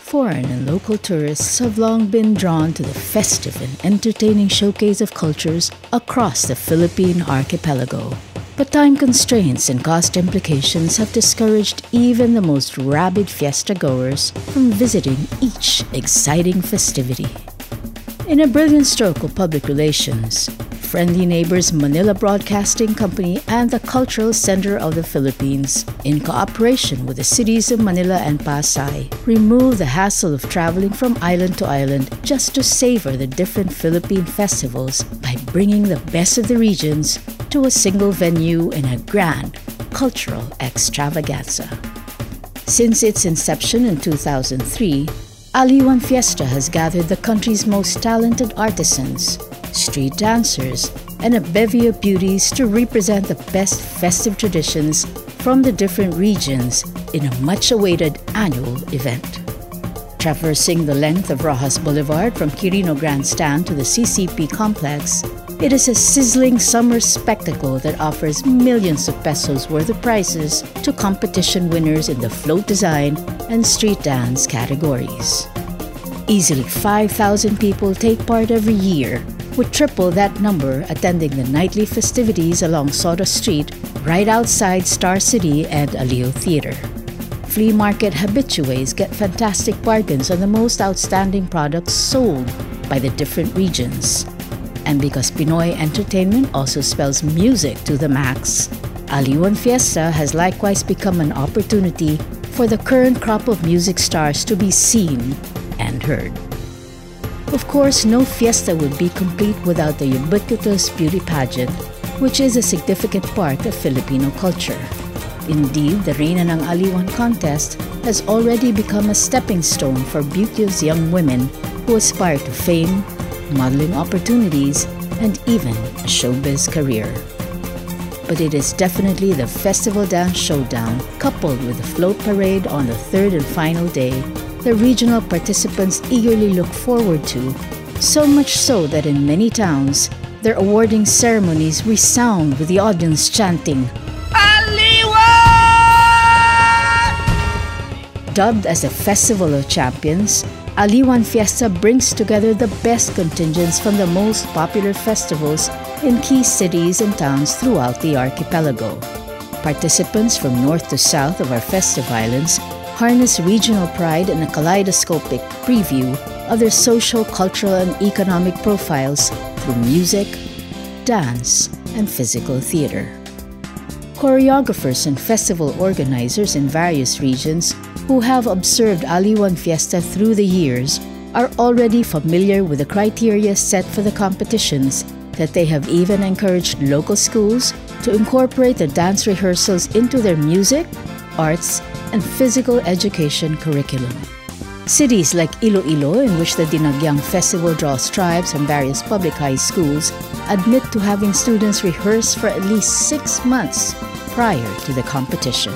Foreign and local tourists have long been drawn to the festive and entertaining showcase of cultures across the Philippine archipelago. But time constraints and cost implications have discouraged even the most rabid fiesta goers from visiting each exciting festivity. In a brilliant stroke of public relations, friendly neighbors Manila Broadcasting Company and the Cultural Center of the Philippines, in cooperation with the cities of Manila and Pasay, remove the hassle of traveling from island to island just to savor the different Philippine festivals by bringing the best of the regions to a single venue in a grand cultural extravaganza. Since its inception in 2003, Aliwan Fiesta has gathered the country's most talented artisans, street dancers, and a bevy of beauties to represent the best festive traditions from the different regions in a much-awaited annual event. Traversing the length of Rojas Boulevard from Quirino Grandstand to the CCP complex, it is a sizzling summer spectacle that offers millions of pesos worth of prizes to competition winners in the float design and street dance categories. Easily 5,000 people take part every year, with triple that number attending the nightly festivities along Soto Street right outside Star City and Aliw Theater. Flea market habitués get fantastic bargains on the most outstanding products sold by the different regions. And because Pinoy entertainment also spells music to the max, Aliwan Fiesta has likewise become an opportunity for the current crop of music stars to be seen and heard. Of course, no fiesta would be complete without the ubiquitous beauty pageant, which is a significant part of Filipino culture. Indeed, the Reyna ng Aliwan contest has already become a stepping stone for beauteous young women who aspire to fame, modeling opportunities, and even a showbiz career. But it is definitely the Festival Dance Showdown, coupled with the float parade on the third and final day, the regional participants eagerly look forward to, so much so that in many towns, their awarding ceremonies resound with the audience chanting, Aliwan! Dubbed as the Festival of Champions, Aliwan Fiesta brings together the best contingents from the most popular festivals in key cities and towns throughout the archipelago. Participants from north to south of our festive islands harness regional pride in a kaleidoscopic preview of their social, cultural, and economic profiles through music, dance, and physical theater. Choreographers and festival organizers in various regions who have observed Aliwan Fiesta through the years are already familiar with the criteria set for the competitions, that they have even encouraged local schools to incorporate the dance rehearsals into their music, arts, and physical education curriculum. Cities like Iloilo, in which the Dinagyang Festival draws tribes from various public high schools, admit to having students rehearse for at least 6 months prior to the competition.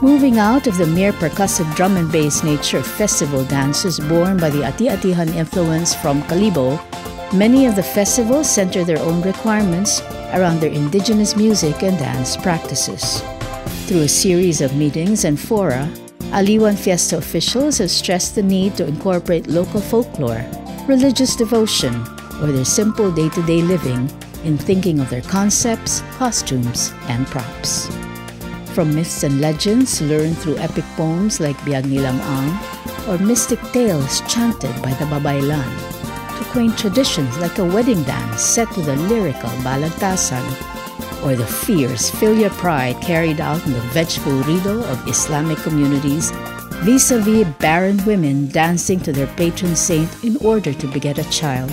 Moving out of the mere percussive drum and bass nature of festival dances born by the Ati-Atihan influence from Kalibo, many of the festivals center their own requirements around their indigenous music and dance practices. Through a series of meetings and fora, Aliwan Fiesta officials have stressed the need to incorporate local folklore, religious devotion, or their simple day-to-day living in thinking of their concepts, costumes, and props. From myths and legends learned through epic poems like Biag ni Lamang, or mystic tales chanted by the Babaylan, to quaint traditions like a wedding dance set with a lyrical balagtasan, or the fierce filial pride carried out in the vegetable rido of Islamic communities vis-a-vis barren women dancing to their patron saint in order to beget a child,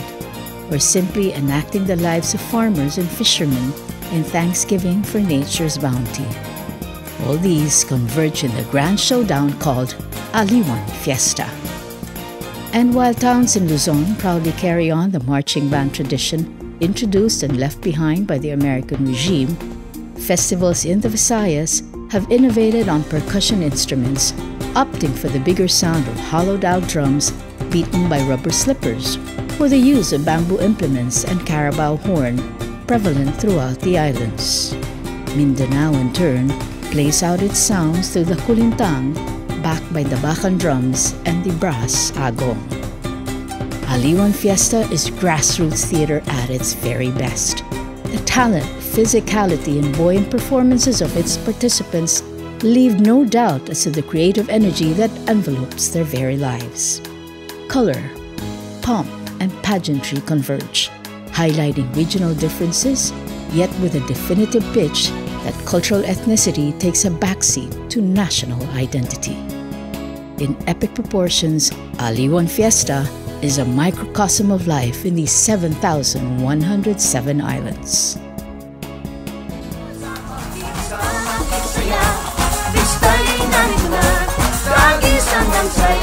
or simply enacting the lives of farmers and fishermen in thanksgiving for nature's bounty. All these converge in the grand showdown called Aliwan Fiesta. And while towns in Luzon proudly carry on the marching band tradition introduced and left behind by the American regime, festivals in the Visayas have innovated on percussion instruments, opting for the bigger sound of hollowed-out drums beaten by rubber slippers, or the use of bamboo implements and carabao horn prevalent throughout the islands. Mindanao, in turn, plays out its sounds through the kulintang, backed by the Bacan drums and the brass agong. Aliwan Fiesta is grassroots theater at its very best. The talent, physicality, and buoyant performances of its participants leave no doubt as to the creative energy that envelopes their very lives. Color, pomp, and pageantry converge, highlighting regional differences, yet with a definitive pitch that cultural ethnicity takes a backseat to national identity. In epic proportions, Aliwan Fiesta is a microcosm of life in these 7,107 islands. Fiesta'y narito na, kaagis hanggang sa'yo.